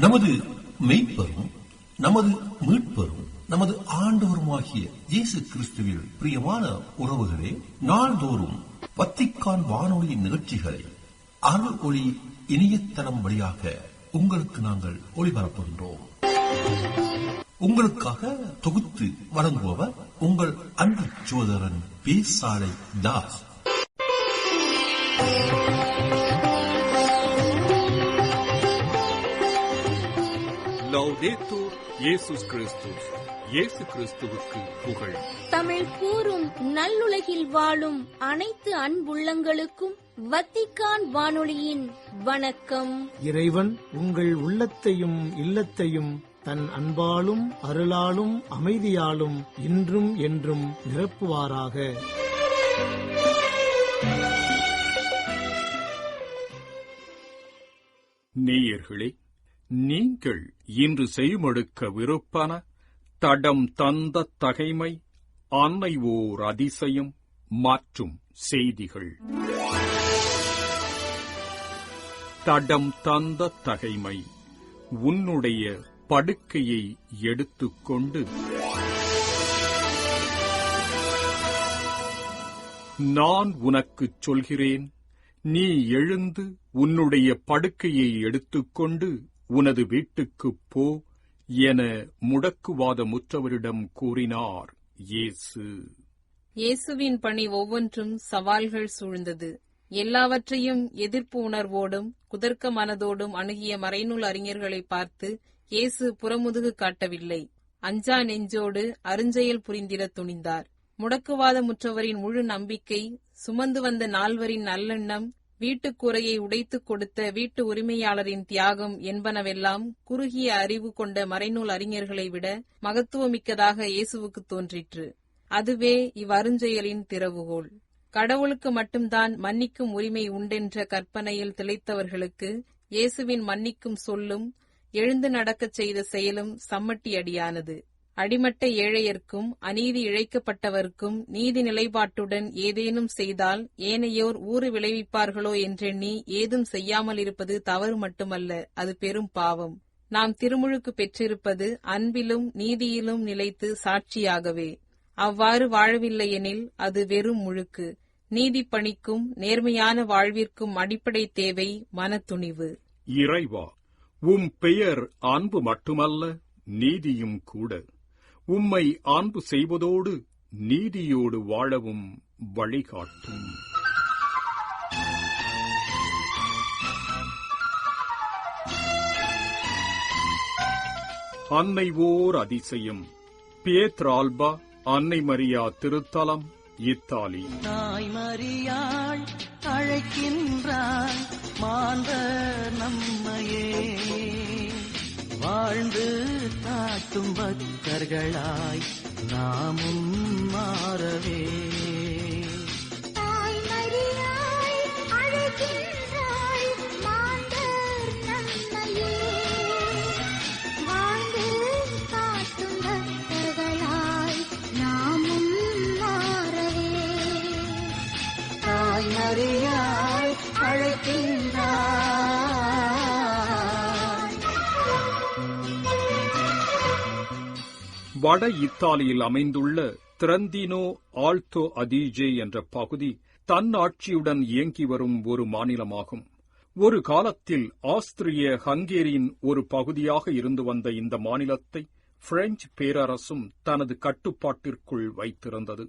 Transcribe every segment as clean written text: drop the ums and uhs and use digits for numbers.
நமது மெய்ப்பரும் நமது மீட்பரும் நமது ஆண்டவருமாகிய இயேசு கிறிஸ்துவில் பிரியமான உறவுகளே, நாள்தோறும் வத்திக்கான் வானொலி நிகழ்ச்சிகளை அருள் ஒளி இணையதளம் வழியாக உங்களுக்கு நாங்கள் ஒளிபரப்புகின்றோம். உங்களுக்காக தொகுத்து வழங்குபவர் உங்கள் அன்பு சகோதரன் பேசாலை தாஸ். லௌதேத்தூர் இயேசுஸ் கிறிஸ்துஸ். இயேசு கிறிஸ்துவுக்கு புகழ். தமிழ் கூறும் நல்லுலகில் வாழும் அனைத்து அன்புள்ளங்களுக்கும் வத்திக்கான் வானொலியின் வணக்கம். இறைவன் உங்கள் உள்ளத்தையும் இல்லத்தையும் தன் அன்பாலும் அருளாலும் அமைதியாலும் இன்றும் என்றும் நிரப்புவாராக. நேயர்களே, நீங்கள் இன்று செய்மடுக்க விருப்பன தடம் தந்த தகைமை, அன்னை ஓர் அதிசயம் மற்றும் செய்திகள். தடம் தந்த தகைமை. உன்னுடைய படுக்கையை எடுத்துக்கொண்டு நான் உனக்குச் சொல்கிறேன், நீ எழுந்து உன்னுடைய படுக்கையை எடுத்துக்கொண்டு உனது வீட்டுக்குப் போ என முடக்குவாதமுற்றவரிடம் கூறினார் இயேசு. இயேசுவின் பணி ஒவ்வொன்றும் சவால்கள் சூழ்ந்தது. எல்லாவற்றையும் எதிர்ப்பு உணர்வோடும் குதர்க்க மனதோடும் அணுகிய மறைநூல் அறிஞர்களை பார்த்து இயேசு புறமுதுகு காட்டவில்லை. அஞ்சா நெஞ்சோடு அருஞ்செயல் புரிந்திட துணிந்தார். முடக்குவாதமுற்றவரின் முழு நம்பிக்கை, சுமந்து வந்த நால்வரின் நல்லெண்ணம், வீட்டுக்கூரையை உடைத்துக் கொடுத்த வீட்டு உரிமையாளரின் தியாகம் என்பனவெல்லாம் குறுகிய அறிவு கொண்ட மறைநூல் அறிஞர்களை விட மகத்துவமிக்கதாக இயேசுவுக்கு தோன்றிற்று. அதுவே இவ்வருஞ்செயலின் திறவுகோல். கடவுளுக்கு மட்டும்தான் மன்னிக்கும் உரிமை உண்டென்ற கற்பனையில் திளைத்தவர்களுக்கு இயேசுவின் மன்னிக்கும் சொல்லும் எழுந்து நடக்கச் செய்த செயலும் சம்மட்டி அடியானது. அடிமட்ட ஏழையர்க்கும் அநீதி இழைக்கப்பட்டவர்க்கும் நீதி நிலைப்பாட்டுடன் ஏதேனும் செய்தால் ஏனையோர் ஊறு விளைவிப்பார்களோ என்றெண்ணி ஏதும் செய்யாமல் இருப்பது தவறு மட்டுமல்ல, அது பெரும் பாவம். நாம் திருமுழுக்கு பெற்றிருப்பது அன்பிலும் நீதியிலும் நிலைத்து சாட்சியாகவே. அவ்வாறு வாழவில்லையெனில் அது வெறும் முழுக்கு. நீதி பணிக்கும் நேர்மையான வாழ்விற்கும் அடிப்படை தேவை மனத்துணிவு. இறைவா, உம் பெயர் அன்பு மட்டுமல்ல, நீதியும் கூட. உம்மை அன்பு செய்வதோடு நீதியோடு வாழவும் வழிகாட்டும். அன்னை ஓர் அதிசயம். பியேத்ரால்பா அன்னை மரியா திருத்தலம், இத்தாலி. தாய் மரியாள் அழைக்கின்றாள் மாந்தர் நம்மையே, வாழ்ந்து காட்டும் பக்தர்களாய் நாமும் மாறவே. தாய் மரியாள் அழைக்கின்றாள் மாந்தர் நம்மையே, வாழ்ந்து காட்டும் பக்தர்களாய் நாமும் மாறவே. தாய் மரியாள் அழைக்கின்றாள். வட இத்தாலியில் அமைந்துள்ள திரந்தினோ ஆல்டோ அதீஜே என்ற பகுதி தன்னாட்சியுடன் இயங்கி வரும் ஒரு மாநிலமாகும். ஒரு காலத்தில் ஆஸ்திரிய ஹங்கேரியின் ஒரு பகுதியாக இருந்து வந்த இந்த மாநிலத்தை பிரெஞ்சு பேரரசும் தனது கட்டுப்பாட்டிற்குள் வைத்திருந்தது.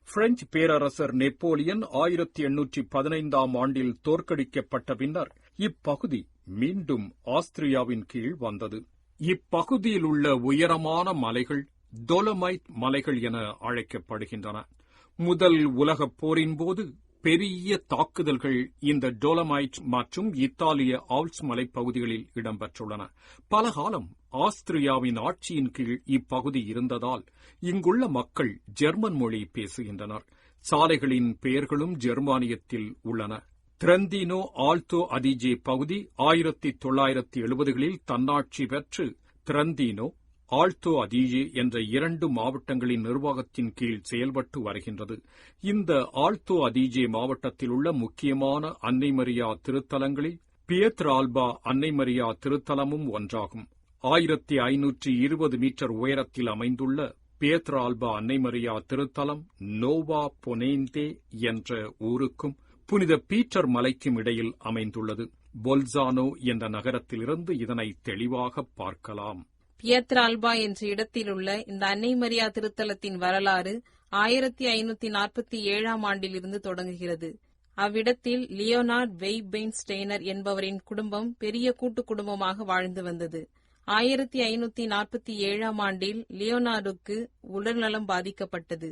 பிரெஞ்சு பேரரசர் நெப்போலியன் 1815 ஆண்டில் தோற்கடிக்கப்பட்ட பின்னர் இப்பகுதி மீண்டும் ஆஸ்திரியாவின் கீழ் வந்தது. இப்பகுதியில் உள்ள உயரமான மலைகள் டோலமைட் மலைகள் என அழைக்கப்படுகின்றன. முதல் உலகப் போரின் போது பெரிய தாக்குதல்கள் இந்த டோலமைட் மற்றும் இத்தாலிய ஆல்ப்ஸ் மலைப்பகுதிகளில் இடம்பெற்றுள்ளன. பல காலம் ஆஸ்திரியாவின் ஆட்சியின் கீழ் இப்பகுதி இருந்ததால் இங்குள்ள மக்கள் ஜெர்மன் மொழி பேசுகின்றனர். சாலைகளின் பெயர்களும் ஜெர்மானியத்தில் உள்ளன. திரந்தினோ ஆல்டோ அதீஜே பகுதி 1970களில் தன்னாட்சி பெற்று திரந்தினோ ஆல்டோ அதீஜே என்ற 2 மாவட்டங்களின் நிர்வாகத்தின் கீழ் செயல்பட்டு வருகின்றது. இந்த ஆல்டோ அதீஜே மாவட்டத்தில் உள்ள முக்கியமான அன்னை மரியா திருத்தலங்களில் பியத்ரால்பா அன்னை மரியா திருத்தலமும் ஒன்றாகும். 1520 மீட்டர் உயரத்தில் அமைந்துள்ள பியத்ரால்பா அன்னை மரியா திருத்தலம் நோவா பொனேந்தே என்ற ஊருக்கும் புனித பீட்டர் மலைக்கும் இடையில் அமைந்துள்ளது. பொல்சானோ என்ற நகரத்திலிருந்து இதனை தெளிவாக பார்க்கலாம். பியத்ரால்பா என்ற இடத்திலுள்ள இந்த அன்னை மரியா திருத்தலத்தின் வரலாறு 1547 ஆண்டிலிருந்து தொடங்குகிறது. அவ்விடத்தில் லியோனார்ட் வெய்பெயின்ஸ்டெய்னர் என்பவரின் குடும்பம் பெரிய கூட்டு குடும்பமாக வாழ்ந்து வந்தது. 1547 ஆண்டில் லியோனார்டுக்கு உடல்நலம் பாதிக்கப்பட்டது.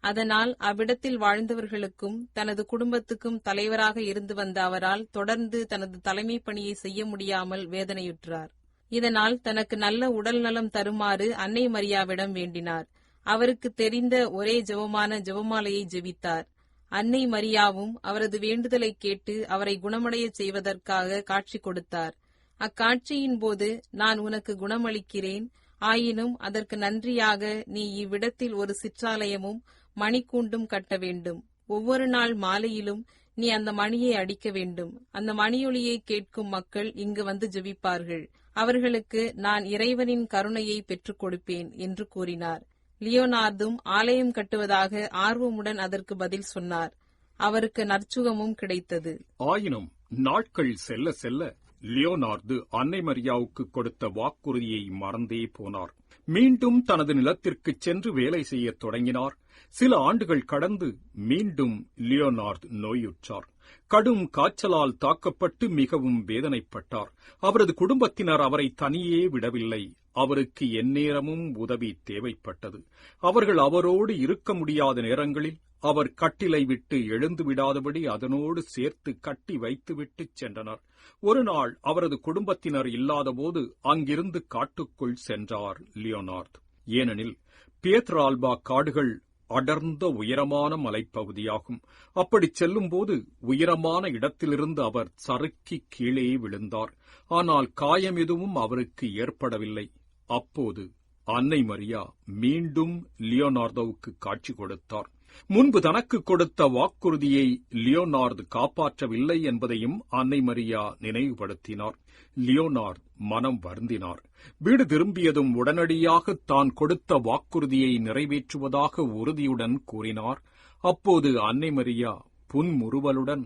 அதனால் அவ்விடத்தில் வாழ்ந்தவர்களுக்கும் தனது குடும்பத்துக்கும் தலைவராக இருந்து வந்த அவரால் தொடர்ந்து தனது தலைமை பணியை செய்ய முடியாமல் வேதனையுற்றார். இதனால் தனக்கு நல்ல உடல் நலம் தருமாறு அன்னை மரியாவிடம் வேண்டினார். அவருக்கு தெரிந்த ஒரே ஜெபமான ஜெபமாலையை ஜெபித்தார். அன்னை மரியாவும் அவரது வேண்டுதலை கேட்டு அவரை குணமடைய செய்வதற்காக காட்சி கொடுத்தார். அக்காட்சியின் போது, நான் உனக்கு குணமளிக்கிறேன், ஆயினும் அதற்கு நன்றியாக நீ இவ்விடத்தில் ஒரு சிற்றாலயமும் மணிக்கூண்டும் கட்ட வேண்டும். ஒவ்வொரு நாள் மாலையிலும் நீ அந்த மணியை அடிக்க வேண்டும். அந்த மணியொலியை கேட்கும் மக்கள் இங்கு வந்து ஜெபிப்பார்கள். அவர்களுக்கு நான் இறைவனின் கருணையை பெற்றுக் கொடுப்பேன் என்று கூறினார். லியோனார்தும் ஆலயம் கட்டுவதாக ஆர்வமுடன் அதற்கு பதில் சொன்னார். அவருக்கு நற்சுகமும் கிடைத்தது. ஆயினும் நாட்கள் செல்ல செல்ல லியோனார்து அன்னை மரியாவுக்கு கொடுத்த வாக்குறுதியை மறந்தே போனார். மீண்டும் தனது நிலத்திற்குச் சென்று வேலை செய்யத் தொடங்கினார். சில ஆண்டுகள் கடந்து மீண்டும் லியோனார்து நோயுற்றார். கடும் காய்ச்சலால் தாக்கப்பட்டு மிகவும் வேதனைப்பட்டார். அவரது குடும்பத்தினர் அவரை தனியே விடவில்லை. அவருக்கு எந்நேரமும் உதவி தேவைப்பட்டது. அவர்கள் அவரோடு இருக்க முடியாத நேரங்களில் அவர் கட்டிலை விட்டு எழுந்து விடாதபடி அதனோடு சேர்த்து கட்டி வைத்துவிட்டு சென்றனர். ஒரு நாள் அவரது குடும்பத்தினர் இல்லாதபோது அங்கிருந்து காட்டுக்குள் சென்றார் லியோனார்து. ஏனெனில் பியத்ரால்பா காடுகள் அடர்ந்த உயரமான மலைப்பகுதியாகும். அப்படி செல்லும்போது உயரமான இடத்திலிருந்து அவர் சறுக்கி கீழே விழுந்தார். ஆனால் காயம் எதுவும் அவருக்கு ஏற்படவில்லை. அப்போது அன்னை மரியா மீண்டும் லியோனார்தோவுக்கு காட்சி கொடுத்தார். முன்பு தனக்கு கொடுத்த வாக்குறுதியை லியோனார்து காப்பாற்றவில்லை என்பதையும் அன்னை மரியா நினைவுபடுத்தினார். லியோனார்து மனம் வருந்தினார். வீடு திரும்பியதும் உடனடியாக தான் கொடுத்த வாக்குறுதியை நிறைவேற்றுவதாக உறுதியுடன் கூறினார். அப்போது அன்னை மரியா புன்முறுவலுடன்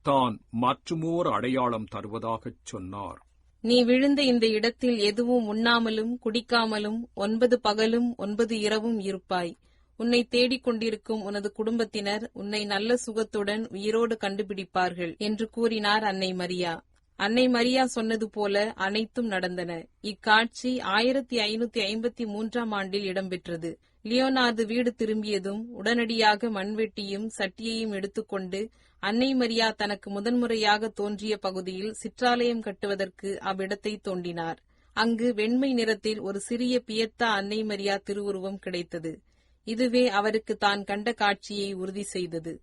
தான் மற்றுமோர் அடையாளம் தருவதாகச் சொன்னார். நீ விழுந்த இந்த இடத்தில் எதுவும் உண்ணாமலும் குடிக்காமலும் 9 பகலும் 9 இரவும் இருப்பாய். உன்னை தேடிக் கொண்டிருக்கும் உனது குடும்பத்தினர் உன்னை நல்ல சுகத்துடன் உயிரோடு கண்டுபிடிப்பார்கள் என்று கூறினார் அன்னை மரியா. அன்னை மரியா சொன்னது போல அனைத்தும் நடந்தன. இக்காட்சி 1553 ஆண்டில் இடம்பெற்றது. லியோனார்து வீடு திரும்பியதும் உடனடியாக மண்வெட்டியும் சட்டியையும் எடுத்துக்கொண்டு அன்னை மரியா தனக்கு முதன்முறையாக தோன்றிய பகுதியில் சிற்றாலயம் கட்டுவதற்கு அவ்விடத்தை தோண்டினார். அங்கு வெண்மை நிறத்தில் ஒரு சிறிய பியத்தா அன்னை மரியா திருவுருவம் கிடைத்தது. இதுவே அவருக்கு தான் கண்ட காட்சியை உறுதி செய்தது.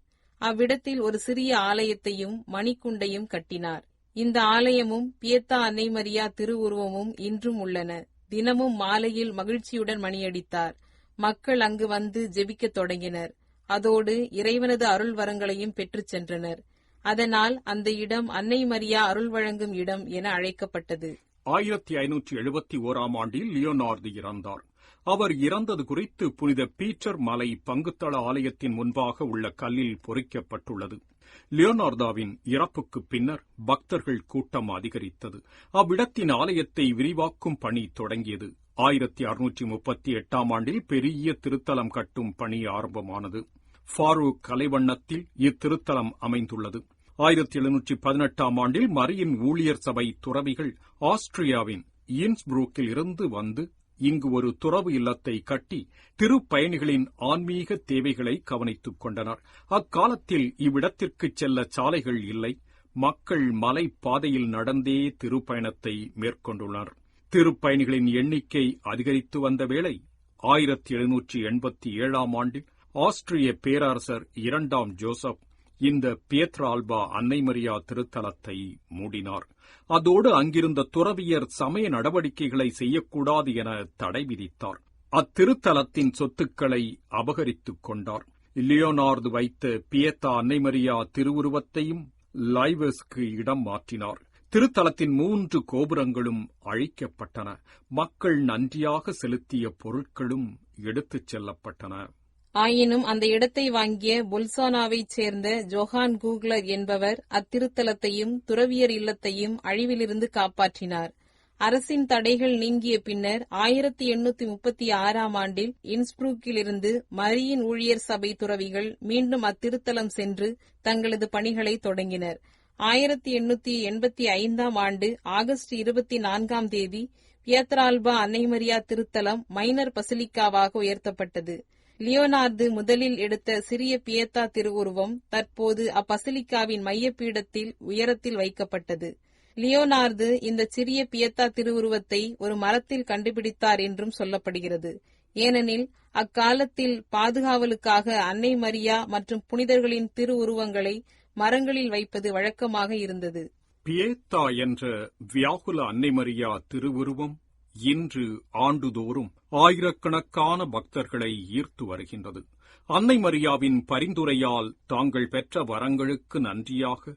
அவ்விடத்தில் ஒரு சிறிய ஆலயத்தையும் மணிக்குண்டையும் கட்டினார். இந்த ஆலயமும் பியத்தா அன்னை மரியா திருவுருவமும் இன்றும் உள்ளன. தினமும் மாலையில் மகிழ்ச்சியுடன் மணியடித்தார். மக்கள் அங்கு வந்து ஜெபிக்கத் தொடங்கினர். அதோடு இறைவனது அருள் வரங்களையும் பெற்றுச் சென்றனர். அதனால் அந்த இடம் அன்னை மரியா அருள் வழங்கும் இடம் என அழைக்கப்பட்டது. 1571 ஆண்டில் லியோனார்து இறந்தார். அவர் இறந்தது குறித்து புனித பீட்டர் மலை பங்குத்தள ஆலயத்தின் முன்பாக உள்ள கல்லில் பொறிக்கப்பட்டுள்ளது. லியோனார்தாவின் இறப்புக்குப் பின்னர் பக்தர்கள் கூட்டம் அதிகரித்தது. அவ்விடத்தின் ஆலயத்தை விரிவாக்கும் பணி தொடங்கியது. 1638 ஆண்டில் பெரிய திருத்தலம் கட்டும் பணி ஆரம்பமானது. ஃபாரூக் கலைவண்ணத்தில் இத்திருத்தலம் அமைந்துள்ளது. 1718 ஆண்டில் மரியின் ஊழியர் சபை துறவிகள் ஆஸ்திரியாவின் இன்ஸ்புரூக்கில் இருந்து வந்து இங்கு ஒரு துறவு இல்லத்தை கட்டி திருப்பயணிகளின் ஆன்மீக தேவைகளை கவனித்துக் கொண்டனர். அக்காலத்தில் இவ்விடத்திற்குச் செல்ல சாலைகள் இல்லை. மக்கள் மலை பாதையில் நடந்தே திருப்பயணத்தை மேற்கொண்டுள்ளனர். திருப்பயணிகளின் எண்ணிக்கை அதிகரித்து வந்த வேளை 1787 ஆண்டில் ஆஸ்திரிய பேரரசர் 2ஆம் ஜோசப் இந்த பியத்ரால்பா அன்னை மரியா திருத்தலத்தை மூடினார். அதோடு அங்கிருந்த துறவியர் சமய நடவடிக்கைகளை செய்யக்கூடாது என தடை விதித்தார். அத்திருத்தலத்தின் சொத்துக்களை அபகரித்துக் கொண்டார். லியோனார்து வைத்த பியத்தா அன்னை மரியா திருவுருவத்தையும் லைவஸ்க்கு இடம் மாற்றினார். திருத்தலத்தின் 3 கோபுரங்களும் அழிக்கப்பட்டன. மக்கள் நன்றியாக செலுத்திய பொருட்களும் எடுத்துச் செல்லப்பட்டன. ஆயினும் அந்த இடத்தை வாங்கிய பொல்சானாவைச் சேர்ந்த ஜொஹான் கூக்லர் என்பவர் அத்திருத்தலத்தையும் துறவியர் இல்லத்தையும் அழிவிலிருந்து காப்பாற்றினார். அரசின் தடைகள் நீங்கிய பின்னர் 1836ஆம் ஆண்டில் இன்ஸ்புரூக்கிலிருந்து மரியின் ஊழியர் சபை துறவிகள் மீண்டும் அத்திருத்தலம் சென்று தங்களது பணிகளை தொடங்கினர். 1885ஆம் ஆண்டு ஆகஸ்ட் 24ஆம் தேதி பியத்ரால்பா அன்னை மரியா திருத்தலம் மைனர் பசிலிக்காவாக உயர்த்தப்பட்டது. லியோனார்து முதலில் எடுத்த சிறிய பியத்தா திருவுருவம் தற்போது அப்பசிலிக்காவின் மையப்பீடத்தில் உயரத்தில் வைக்கப்பட்டது. லியோனார்து இந்த சிறிய பியத்தா திருவுருவத்தை ஒரு மரத்தில் கண்டுபிடித்தார் என்றும் சொல்லப்படுகிறது. ஏனெனில் அக்காலத்தில் பாதுகாவலுக்காக அன்னை மரியா மற்றும் புனிதர்களின் திருவுருவங்களை மரங்களில் வைப்பது வழக்கமாக இருந்தது. பியேத்தா என்ற வியாகுல அன்னை மரியா திருவுருவம் இன்று ஆண்டுதோறும் ஆயிரக்கணக்கான பக்தர்களை ஈர்த்து வருகின்றது. அன்னை மரியாவின் பரிந்துரையால் தாங்கள் பெற்ற வரங்களுக்கு நன்றியாக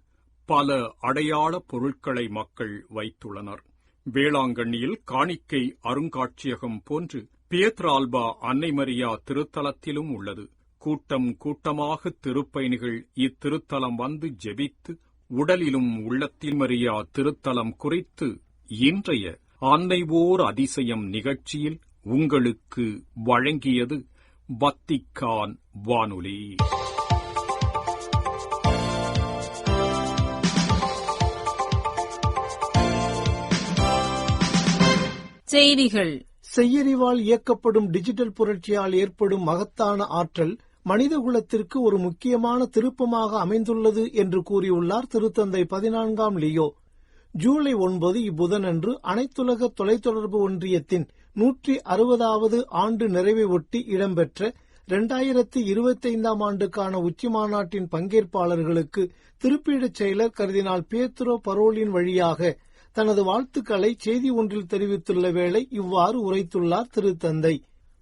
பல அடையாள பொருட்களை மக்கள் வைத்துள்ளனர். வேளாங்கண்ணியில் காணிக்கை அருங்காட்சியகம் போன்று பியத்ரால்பா அன்னை மரியா திருத்தலத்திலும் உள்ளது. கூட்டம் கூட்டமாக திருப்பயணிகள் இத்திருத்தலம் வந்து ஜெபித்து உடலிலும் உள்ளத்தில் மரியா திருத்தலம் குறித்து இன்றைய அன்னை ஓர் அதிசயம் நிகழ்ச்சியில் உங்களுக்கு வழங்கியது வத்திக்கான் வானொலி. செய்திகள். செய்யறிவால் இயக்கப்படும் டிஜிட்டல் புரட்சியால் ஏற்படும் மகத்தான ஆற்றல் மனிதகுலத்திற்கு ஒரு முக்கியமான திருப்பமாக அமைந்துள்ளது என்று கூறியுள்ளார் திருத்தந்தை 14ஆம் லியோ. ஜூலை 9 இப்புதனன்று அனைத்துலக தொலைத்தொடர்பு ஒன்றியத்தின் 160வது ஆண்டு நிறைவை ஒட்டி இடம்பெற்ற 2025ஆம் ஆண்டுக்கான உச்சிமாநாட்டின் பங்கேற்பாளர்களுக்கு திருப்பீடச் செயலர் கர்தினால் பியத்ரோ பரோலின் வழியாக தனது வாழ்த்துக்களை செய்தி ஒன்றில் தெரிவித்துள்ள வேளை இவ்வாறு உரைத்துள்ளார் திருத்தந்தை.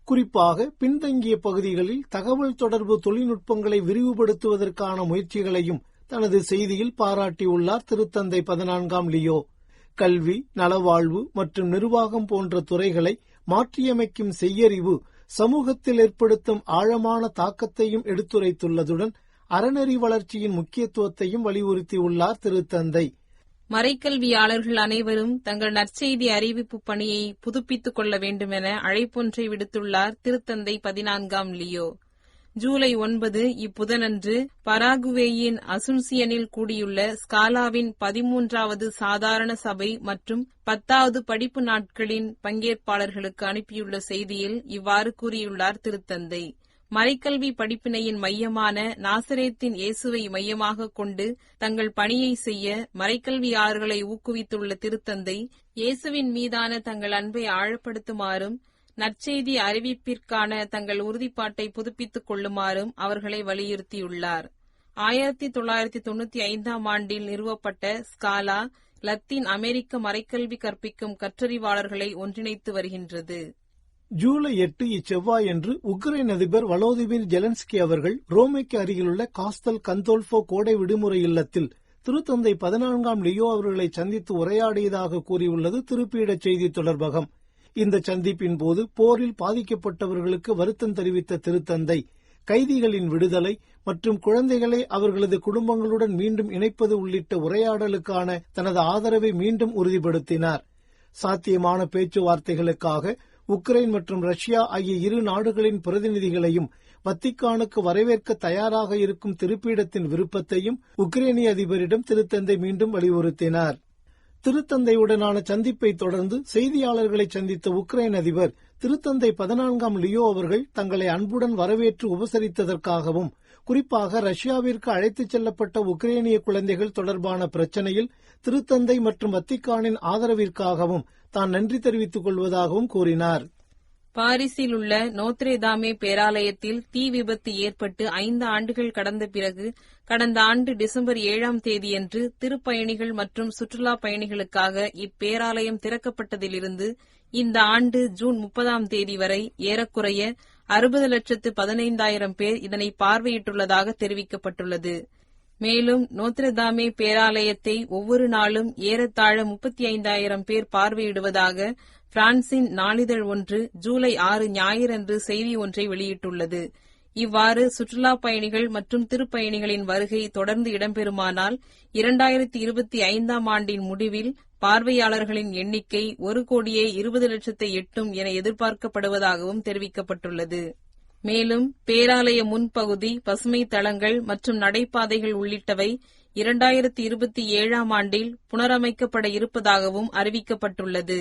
குறிப்பாக பின்தங்கிய பகுதிகளில் தகவல் தொடர்பு தொழில்நுட்பங்களை விரிவுபடுத்துவதற்கான முயற்சிகளையும் தனது செய்தியில் பாராட்டியுள்ளார் திருத்தந்தை 14ஆம் லியோ. கல்வி, நலவாழ்வு மற்றும் நிர்வாகம் போன்ற துறைகளை மாற்றியமைக்கும் செய்யறிவு சமூகத்தில் ஏற்படுத்தும் ஆழமான தாக்கத்தையும் எடுத்துரைத்துள்ளதுடன் அறநெறி வளர்ச்சியின் முக்கியத்துவத்தையும் வலியுறுத்தியுள்ளார் திருத்தந்தை. மறைக்கல்வியாளர்கள் அனைவரும் தங்கள் நற்செய்தி அறிவிப்பு பணியை புதுப்பித்துக் கொள்ள வேண்டுமென அழைப்பொன்றை விடுத்துள்ளார் திருத்தந்தை 14ஆம் லியோ. ஜூலை 9 இப்புதனன்று பராகுவேயின் அசுன்சியனில் கூடியுள்ள ஸ்காலாவின் 13வது சாதாரண சபை மற்றும் 10வது படிப்பு நாட்களின் பங்கேற்பாளர்களுக்கு அனுப்பியுள்ள செய்தியில் இவ்வாறு கூறியுள்ளார் திருத்தந்தை. மறைக்கல்வி படிப்பினையின் மையமான நாசரேத்தின் இயேசுவை மையமாக கொண்டு தங்கள் பணியை செய்ய மறைக்கல்வியாளர்களை ஊக்குவித்துள்ள திருத்தந்தை இயேசுவின் மீதான தங்கள் அன்பை ஆழப்படுத்துமாறும் நற்செய்தி அறிவிப்பிற்கான தங்கள் உறுதிப்பாட்டை புதுப்பித்துக் கொள்ளுமாறும் அவர்களை வலியுறுத்தியுள்ளார். 1995ஆம் ஆண்டில் நிறுவப்பட்ட ஸ்காலா லத்தீன் அமெரிக்க மறைக்கல்வி கற்பிக்கும் கற்றறிவாளர்களை ஒன்றிணைத்து வருகின்றது. ஜூலை 8 இச்செவ்வாயன்று உக்ரைன் அதிபர் வலோதிமிர் ஜெலன்ஸ்கி அவர்கள் ரோமைக்கு அருகிலுள்ள காஸ்தல் கந்தோல்ஃபோ கோடை விடுமுறை இல்லத்தில் திருத்தந்தை 14ஆம் லியோ அவர்களை சந்தித்து உரையாடியதாக கூறியுள்ளது திருப்பீடச் செய்தி தொடர்பகம். இந்த சந்திப்பின் போது போரில் பாதிக்கப்பட்டவர்களுக்கு வருத்தம் தெரிவித்த திருத்தந்தை கைதிகளின் விடுதலை மற்றும் குழந்தைகளை அவர்களது குடும்பங்களுடன் மீண்டும் இணைப்பது உள்ளிட்ட உரையாடலுக்கான தனது ஆதரவை மீண்டும் உறுதிப்படுத்தினார். சாத்தியமான பேச்சுவார்த்தைகளுக்காக உக்ரைன் மற்றும் ரஷ்யா ஆகிய இரு நாடுகளின் பிரதிநிதிகளையும் வத்திக்கானுக்கு வரவேற்க தயாராக இருக்கும் திருப்பீடத்தின் விருப்பத்தையும் உக்ரைனிய அதிபரிடம் திருத்தந்தை மீண்டும் வலியுறுத்தினார். திருத்தந்தையுடனான சந்திப்பை தொடர்ந்து செய்தியாளர்களை சந்தித்த உக்ரைன் அதிபர் திருத்தந்தை 14ஆம் லியோ அவர்கள் தங்களை அன்புடன் வரவேற்று உபசரித்ததற்காகவும் குறிப்பாக ரஷ்யாவிற்கு அழைத்துச் செல்லப்பட்ட உக்ரைனிய குழந்தைகள் தொடர்பான பிரச்சினையில் திருத்தந்தை மற்றும் வத்திக்கானின் ஆதரவிற்காகவும் தான் நன்றி தெரிவித்துக் கொள்வதாகவும் கூறினார். பாரிஸில் உள்ள நோத்ரேதாமே பேராலயத்தில் தீ விபத்து ஏற்பட்டு 5 ஆண்டுகள் கடந்த பிறகு கடந்த ஆண்டு டிசம்பர் 7ஆம் தேதியன்று திருப்பயணிகள் மற்றும் சுற்றுலா பயணிகளுக்காக இப்பேராலயம் திறக்கப்பட்டதிலிருந்து இந்த ஆண்டு ஜூன் 30ஆம் தேதி வரை ஏறக்குறைய 60,15,000 பேர் இதனை பார்வையிட்டுள்ளதாக தெரிவிக்கப்பட்டுள்ளது. மேலும் நோத்ரதாமே பேராலயத்தை ஒவ்வொரு நாளும் ஏறத்தாழ 35,000 பேர் பார்வையிடுவதாக பிரான்சின் நாளிதழ் ஒன்று ஜூலை 6 ஞாயிறன்று செய்தி ஒன்றை வெளியிட்டுள்ளது. இவ்வாறு சுற்றுலாப் பயணிகள் மற்றும் திருப்பயணிகளின் வருகை தொடர்ந்து இடம்பெறுமானால் 2025ஆம் ஆண்டின் முடிவில் பார்வையாளர்களின் எண்ணிக்கை 1,20,00,000 எட்டும் என எதிர்பார்க்கப்படுவதாகவும் தெரிவிக்கப்பட்டுள்ளது. மேலும் பேராலய முன்பகுதி, பசுமை தளங்கள் மற்றும் நடைபாதைகள் உள்ளிட்டவை 2027ஆம் ஆண்டில் புனரமைக்கப்பட இருப்பதாகவும் அறிவிக்கப்பட்டுள்ளது.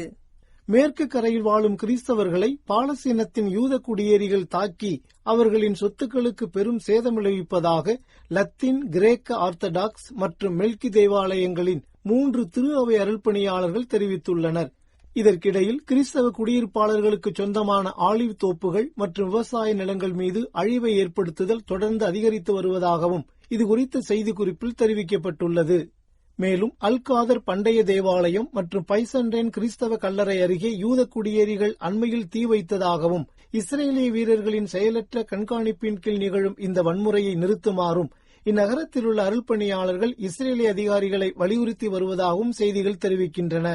மேற்கு கரையில் வாழும் கிறிஸ்தவர்களை பாலஸ்தீனத்தின் யூத குடியேறிகள் தாக்கி அவர்களின் சொத்துக்களுக்கு பெரும் சேதம் விளைவிப்பதாக லத்தீன், கிரேக்க ஆர்த்தடாக்ஸ் மற்றும் மெல்கி தேவாலயங்களின் 3 திரு அவை அருள்பணியாளர்கள் தெரிவித்துள்ளனர். இதற்கிடையில் கிறிஸ்தவ குடியிருப்பாளர்களுக்கு சொந்தமான ஆலிவ் தோப்புகள் மற்றும் விவசாய நிலங்கள் மீது அழிவை ஏற்படுத்துதல் தொடர்ந்து அதிகரித்து வருவதாகவும் இதுகுறித்த செய்திக்குறிப்பில் தெரிவிக்கப்பட்டுள்ளது. மேலும் அல்காதர் பண்டைய தேவாலயம் மற்றும் பைசன்டேன் கிறிஸ்தவ கல்லறை அருகே யூத குடியேறிகள் அண்மையில் தீ வைத்ததாகவும் இஸ்ரேலிய வீரர்களின் செயலற்ற கண்காணிப்பின் கீழ் நிகழும் இந்த வன்முறையை நிறுத்துமாறும் இந்நகரத்தில் உள்ள அருள்பணியாளர்கள் இஸ்ரேலிய அதிகாரிகளை வலியுறுத்தி வருவதாகவும் செய்திகள் தெரிவிக்கின்றன.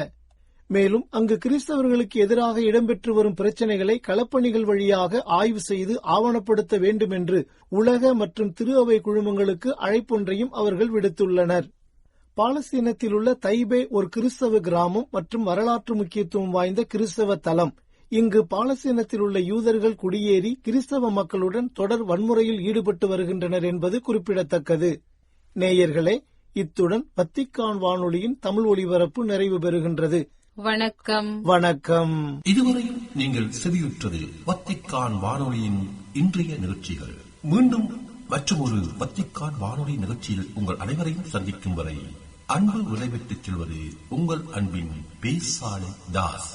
மேலும் அங்கு கிறிஸ்தவர்களுக்கு எதிராக இடம்பெற்று வரும் பிரச்சினைகளை களப்பணிகள் வழியாக ஆய்வு செய்து ஆவணப்படுத்த வேண்டும் என்று உலக மற்றும் திரு அவை குழுமங்களுக்கு அழைப்பொன்றையும் அவர்கள் விடுத்துள்ளனர். பாலஸ்தீனத்தில் உள்ள தைபே ஒரு கிறிஸ்தவ கிராமம் மற்றும் வரலாற்று முக்கியத்துவம் வாய்ந்த கிறிஸ்தவ தலம். இங்கு பாலஸ்தீனத்தில் உள்ள யூதர்கள் குடியேறி கிறிஸ்தவ மக்களுடன் தொடர் வன்முறையில் ஈடுபட்டு வருகின்றனர் என்பது குறிப்பிடத்தக்கது. நேயர்களே, இத்துடன் வத்திக்கான் வானொலியின் தமிழ் ஒலிபரப்பு நிறைவு பெறுகின்றது. வணக்கம். வணக்கம். இதுவரையும் நீங்கள் செவியுற்றது வத்திக்கான் வானொலியின் இன்றைய நிகழ்ச்சிகள். மீண்டும் மற்றொரு வத்திக்கான் வானொலி நிகழ்ச்சியில் உங்கள் அனைவரையும் சந்திக்கும் வரை அன்பு விடைபெற்றுச் செல்வது உங்கள் அன்பின் பேசாலை தாஸ்.